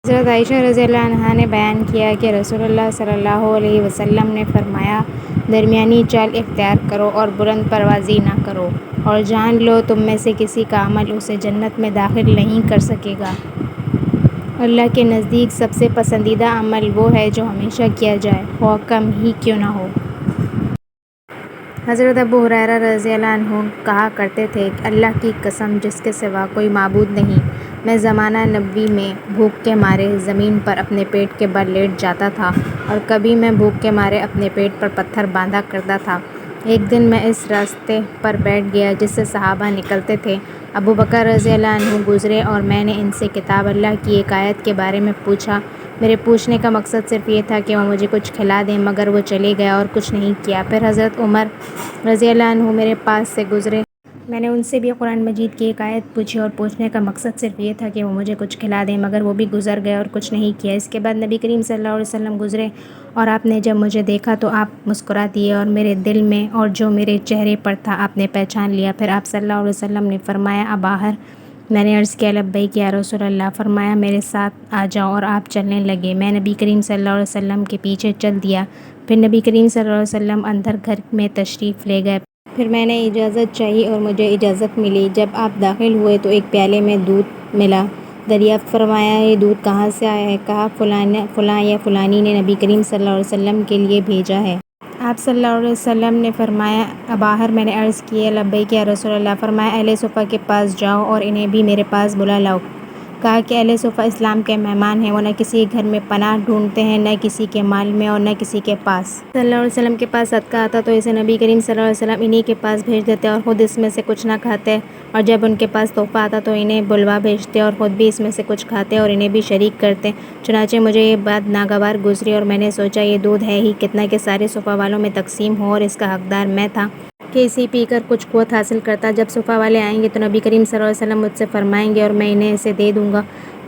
حضرت عائشہ رضی اللہ عنہا نے بیان کیا کہ رسول اللہ صلی اللہ علیہ وسلم نے فرمایا، درمیانی چال اختیار کرو اور بلند پروازی نہ کرو، اور جان لو تم میں سے کسی کا عمل اسے جنت میں داخل نہیں کر سکے گا۔ اللہ کے نزدیک سب سے پسندیدہ عمل وہ ہے جو ہمیشہ کیا جائے، خواہ کم ہی کیوں نہ ہو۔ حضرت ابو ہریرہ رضی اللہ عنہ کہا کرتے تھے کہ اللہ کی قسم جس کے سوا کوئی معبود نہیں، میں زمانہ نبوی میں بھوک کے مارے زمین پر اپنے پیٹ کے بل لیٹ جاتا تھا، اور کبھی میں بھوک کے مارے اپنے پیٹ پر پتھر باندھا کرتا تھا۔ ایک دن میں اس راستے پر بیٹھ گیا جس سے صحابہ نکلتے تھے۔ ابو بکر رضی اللہ عنہ گزرے اور میں نے ان سے کتاب اللہ کی ایک آیت کے بارے میں پوچھا۔ میرے پوچھنے کا مقصد صرف یہ تھا کہ وہ مجھے کچھ کھلا دیں، مگر وہ چلے گئے اور کچھ نہیں کیا۔ پھر حضرت عمر رضی اللہ عنہ میرے پاس سے گزرے۔ میں نے ان سے بھی قرآن مجید کی ایک آیت پوچھی اور پوچھنے کا مقصد صرف یہ تھا کہ وہ مجھے کچھ کھلا دیں، مگر وہ بھی گزر گئے اور کچھ نہیں کیا۔ اس کے بعد نبی کریم صلی اللہ علیہ وسلم گزرے اور آپ نے جب مجھے دیکھا تو آپ مسکرا دیے، اور میرے دل میں اور جو میرے چہرے پر تھا آپ نے پہچان لیا۔ پھر آپ صلی اللہ علیہ وسلم نے فرمایا، اباہر۔ میں نے عرض کیا، لبیک یا رسول اللہ۔ فرمایا، میرے ساتھ آ جاؤ، اور آپ چلنے لگے۔ میں نبی کریم صلی اللہ علیہ وسلم کے پیچھے چل دیا۔ پھر نبی کریم صلی اللہ علیہ وسلم اندر گھر میں تشریف لے گئے۔ پھر میں نے اجازت چاہی اور مجھے اجازت ملی۔ جب آپ داخل ہوئے تو ایک پیالے میں دودھ ملا۔ دریافت فرمایا، یہ دودھ کہاں سے آیا ہے؟ کہا، فلاں یا فلانی نے نبی کریم صلی اللہ علیہ وسلم کے لیے بھیجا ہے۔ آپ صلی اللہ علیہ وسلم نے فرمایا، اباہر۔ میں نے عرض کی، لبیک یا رسول اللہ۔ فرمایا، اہل صفہ کے پاس جاؤ اور انہیں بھی میرے پاس بلا لاؤ۔ کہا کہ اہل صفہ اسلام کے مہمان ہیں، وہ نہ کسی گھر میں پناہ ڈھونڈتے ہیں، نہ کسی کے مال میں اور نہ کسی کے پاس۔ صلی اللہ علیہ وسلم کے پاس صدقہ آتا تو اسے نبی کریم صلی اللہ علیہ وسلم انہی کے پاس بھیج دیتے اور خود اس میں سے کچھ نہ کھاتے، اور جب ان کے پاس تحفہ آتا تو انہیں بلوا بھیجتے اور خود بھی اس میں سے کچھ کھاتے اور انہیں بھی شریک کرتے۔ چنانچہ مجھے یہ بات ناگوار گزری اور میں نے سوچا، یہ دودھ ہے ہی کتنا کہ سارے صفہ والوں میں تقسیم ہو، اور اس کا حقدار میں تھا کہ اسے پی کر کچھ قوت حاصل کرتا۔ جب صفہ والے آئیں گے تو نبی کریم صلی اللہ علیہ وسلم مجھ سے فرمائیں گے اور میں انہیں اسے دے دوں گا،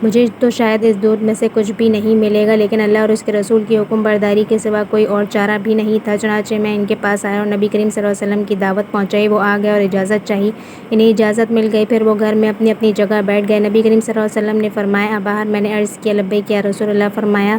مجھے تو شاید اس دودھ میں سے کچھ بھی نہیں ملے گا، لیکن اللہ اور اس کے رسول کی حکم برداری کے سوا کوئی اور چارہ بھی نہیں تھا۔ چنانچہ میں ان کے پاس آیا اور نبی کریم صلی اللہ علیہ وسلم کی دعوت پہنچائی۔ وہ آ گئے اور اجازت چاہی، انہیں اجازت مل گئی۔ پھر وہ گھر میں اپنی اپنی جگہ بیٹھ گئے۔ نبی کریم صلی اللہ علیہ وسلم نے فرمایا، اباہر۔ میں نے عرض کیا، لبیک یا رسول اللہ۔ فرمایا،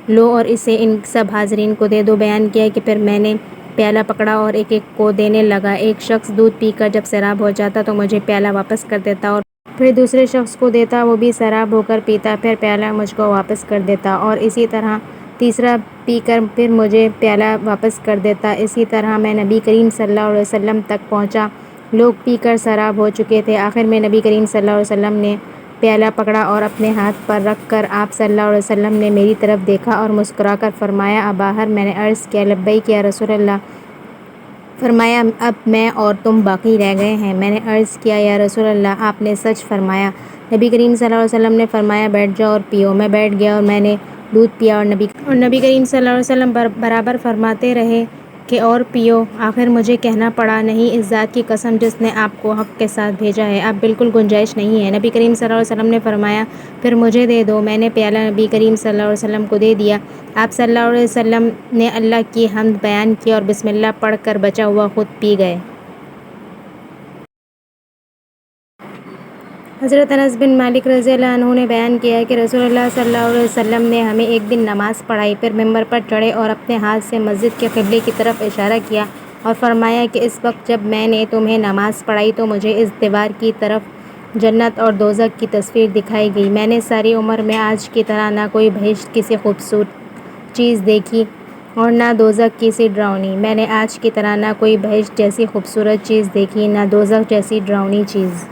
لو اور اسے ان سب حاضرین کو دے دو۔ بیان کیا کہ پھر میں نے پیالہ پکڑا اور ایک ایک کو دینے لگا۔ ایک شخص دودھ پی کر جب سیراب ہو جاتا تو مجھے پیالہ واپس کر دیتا، اور پھر دوسرے شخص کو دیتا، وہ بھی سیراب ہو کر پیتا، پھر پیالہ مجھ کو واپس کر دیتا، اور اسی طرح تیسرا پی کر پھر مجھے پیالہ واپس کر دیتا۔ اسی طرح میں نبی کریم صلی اللہ علیہ وسلم تک پہنچا۔ لوگ پی کر سیراب ہو چکے تھے۔ آخر میں نبی کریم صلی اللہ علیہ وسلم نے پیالہ پکڑا اور اپنے ہاتھ پر رکھ کر آپ صلی اللہ علیہ وسلم نے میری طرف دیکھا اور مسکرا کر فرمایا، اباہر۔ میں نے عرض کیا، لبیک یا رسول اللہ۔ فرمایا، اب میں اور تم باقی رہ گئے ہیں۔ میں نے عرض کیا، یا رسول اللہ، آپ نے سچ فرمایا۔ نبی کریم صلی اللہ علیہ وسلم نے فرمایا، بیٹھ جاؤ اور پیو۔ میں بیٹھ گیا اور میں نے دودھ پیا، اور نبی کریم صلی اللہ علیہ وسلم برابر فرماتے رہے کہ اور پیو۔ آخر مجھے کہنا پڑا، نہیں، اس ذات کی قسم جس نے آپ کو حق کے ساتھ بھیجا ہے، اب بالکل گنجائش نہیں ہے۔ نبی کریم صلی اللہ علیہ وسلم نے فرمایا، پھر مجھے دے دو۔ میں نے پیالہ نبی کریم صلی اللہ علیہ وسلم کو دے دیا۔ آپ صلی اللہ علیہ وسلم نے اللہ کی حمد بیان کی اور بسم اللہ پڑھ کر بچا ہوا خود پی گئے۔ حضرت انس بن مالک رضی اللہ عنہ نے بیان کیا کہ رسول اللہ صلی اللہ علیہ وسلم نے ہمیں ایک دن نماز پڑھائی، پھر ممبر پر چڑھے اور اپنے ہاتھ سے مسجد کے قبلے کی طرف اشارہ کیا اور فرمایا کہ اس وقت جب میں نے تمہیں نماز پڑھائی تو مجھے اس دیوار کی طرف جنت اور دوزخ کی تصویر دکھائی گئی۔ میں نے ساری عمر میں آج کی طرح نہ کوئی بہشت کی سی خوبصورت چیز دیکھی اور نہ دوزخ کی سی ڈراؤنی۔ میں نے آج کی طرح نہ کوئی بہشت جیسی خوبصورت چیز دیکھی، نہ دوزخ جیسی ڈراؤنی چیز۔